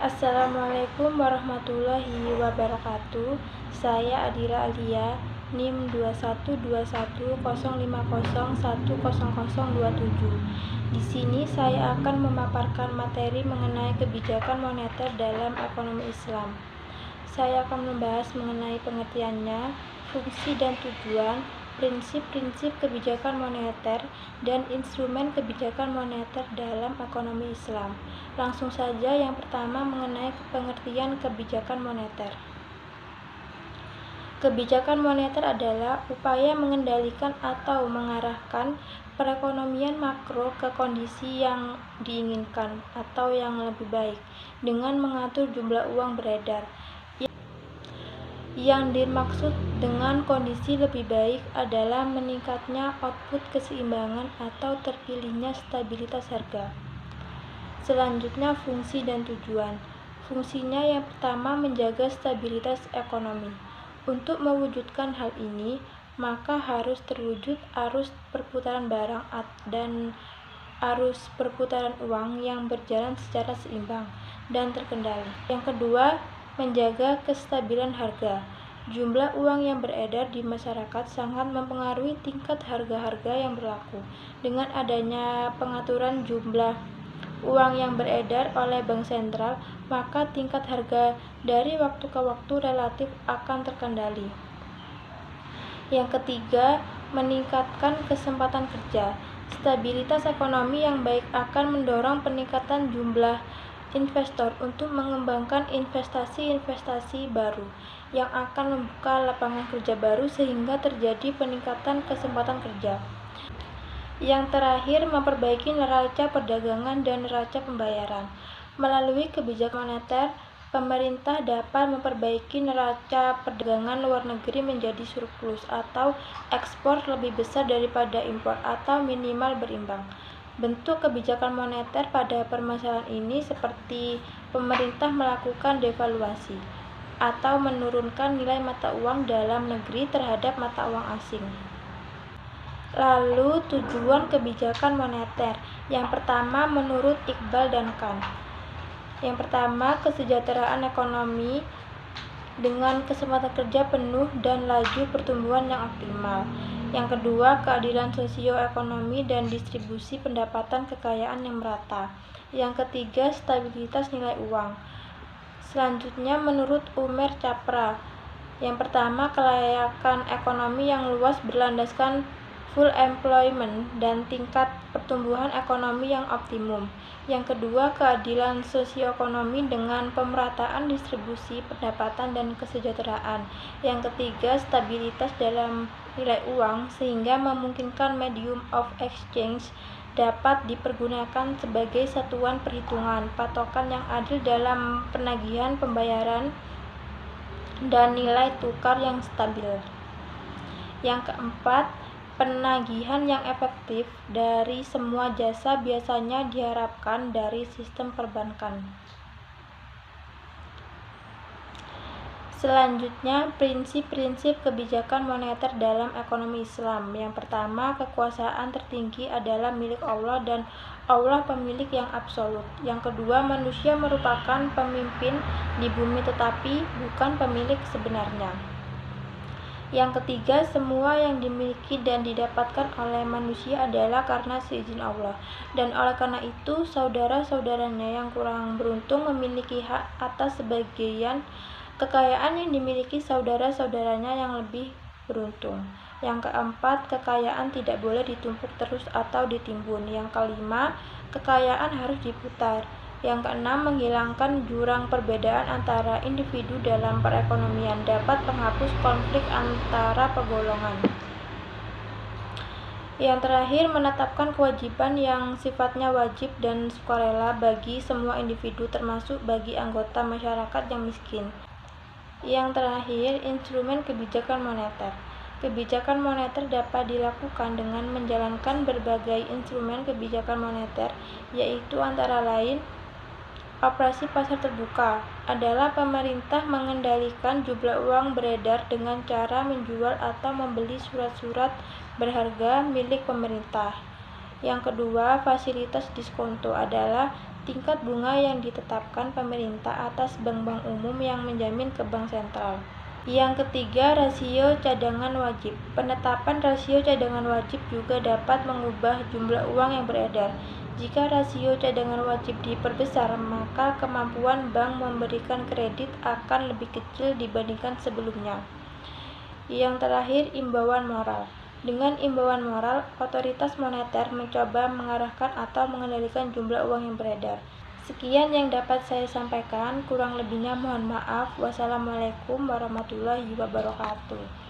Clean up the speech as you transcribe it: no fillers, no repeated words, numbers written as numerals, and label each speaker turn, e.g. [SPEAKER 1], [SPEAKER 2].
[SPEAKER 1] Assalamualaikum warahmatullahi wabarakatuh. Saya Adila Alia, NIM 212105010027. Di sini saya akan memaparkan materi mengenai kebijakan moneter dalam ekonomi Islam. Saya akan membahas mengenai pengertiannya, fungsi dan tujuan, prinsip-prinsip kebijakan moneter, dan instrumen kebijakan moneter dalam ekonomi Islam. Langsung saja, yang pertama mengenai pengertian kebijakan moneter. Kebijakan moneter adalah upaya mengendalikan atau mengarahkan perekonomian makro ke kondisi yang diinginkan atau yang lebih baik dengan mengatur jumlah uang beredar. Yang dimaksud dengan kondisi lebih baik adalah meningkatnya output keseimbangan atau terpilihnya stabilitas harga. Selanjutnya, fungsi dan tujuan. Fungsinya yang pertama menjaga stabilitas ekonomi. Untuk mewujudkan hal ini, maka harus terwujud arus perputaran barang dan arus perputaran uang yang berjalan secara seimbang dan terkendali. Yang kedua, menjaga kestabilan harga. Jumlah uang yang beredar di masyarakat sangat mempengaruhi tingkat harga-harga yang berlaku. Dengan adanya pengaturan jumlah uang yang beredar oleh bank sentral, maka tingkat harga dari waktu ke waktu relatif akan terkendali. Yang ketiga, meningkatkan kesempatan kerja. Stabilitas ekonomi yang baik akan mendorong peningkatan jumlah investor untuk mengembangkan investasi-investasi baru yang akan membuka lapangan kerja baru sehingga terjadi peningkatan kesempatan kerja. Yang terakhir, memperbaiki neraca perdagangan dan neraca pembayaran. Melalui kebijakan moneter, pemerintah dapat memperbaiki neraca perdagangan luar negeri menjadi surplus atau ekspor lebih besar daripada impor atau minimal berimbang. Bentuk kebijakan moneter pada permasalahan ini seperti pemerintah melakukan devaluasi atau menurunkan nilai mata uang dalam negeri terhadap mata uang asing. Lalu, tujuan kebijakan moneter. Yang pertama, menurut Iqbal dan Khan. Yang pertama, kesejahteraan ekonomi dengan kesempatan kerja penuh dan laju pertumbuhan yang optimal. Yang kedua, keadilan sosioekonomi dan distribusi pendapatan kekayaan yang merata. Yang ketiga, stabilitas nilai uang. Selanjutnya, menurut Umer Capra. Yang pertama, kelayakan ekonomi yang luas berlandaskan full employment dan tingkat pertumbuhan ekonomi yang optimum. Yang kedua, keadilan sosioekonomi dengan pemerataan distribusi pendapatan dan kesejahteraan. Yang ketiga, stabilitas dalam nilai uang sehingga memungkinkan medium of exchange dapat dipergunakan sebagai satuan perhitungan, patokan yang adil dalam penagihan pembayaran dan nilai tukar yang stabil. Yang keempat, penagihan yang efektif dari semua jasa biasanya diharapkan dari sistem perbankan. Selanjutnya, prinsip-prinsip kebijakan moneter dalam ekonomi Islam. Yang pertama, kekuasaan tertinggi adalah milik Allah dan Allah pemilik yang absolut. Yang kedua, manusia merupakan pemimpin di bumi tetapi bukan pemilik sebenarnya. Yang ketiga, semua yang dimiliki dan didapatkan oleh manusia adalah karena seizin Allah. Dan oleh karena itu, saudara-saudaranya yang kurang beruntung memiliki hak atas sebagian kekayaan yang dimiliki saudara-saudaranya yang lebih beruntung. Yang keempat, kekayaan tidak boleh ditumpuk terus atau ditimbun. Yang kelima, kekayaan harus diputar. Yang keenam, menghilangkan jurang perbedaan antara individu dalam perekonomian dapat menghapus konflik antara pergolongan. Yang terakhir, menetapkan kewajiban yang sifatnya wajib dan sukarela bagi semua individu termasuk bagi anggota masyarakat yang miskin. Yang terakhir, instrumen kebijakan moneter. Kebijakan moneter dapat dilakukan dengan menjalankan berbagai instrumen kebijakan moneter, yaitu antara lain operasi pasar terbuka adalah pemerintah mengendalikan jumlah uang beredar dengan cara menjual atau membeli surat-surat berharga milik pemerintah. Yang kedua, fasilitas diskonto adalah tingkat bunga yang ditetapkan pemerintah atas bank-bank umum yang menjamin ke bank sentral. Yang ketiga, rasio cadangan wajib. Penetapan rasio cadangan wajib juga dapat mengubah jumlah uang yang beredar. Jika rasio cadangan wajib diperbesar, maka kemampuan bank memberikan kredit akan lebih kecil dibandingkan sebelumnya. Yang terakhir, imbauan moral. Dengan imbauan moral, otoritas moneter mencoba mengarahkan atau mengendalikan jumlah uang yang beredar. Sekian yang dapat saya sampaikan, kurang lebihnya mohon maaf. Wassalamualaikum warahmatullahi wabarakatuh.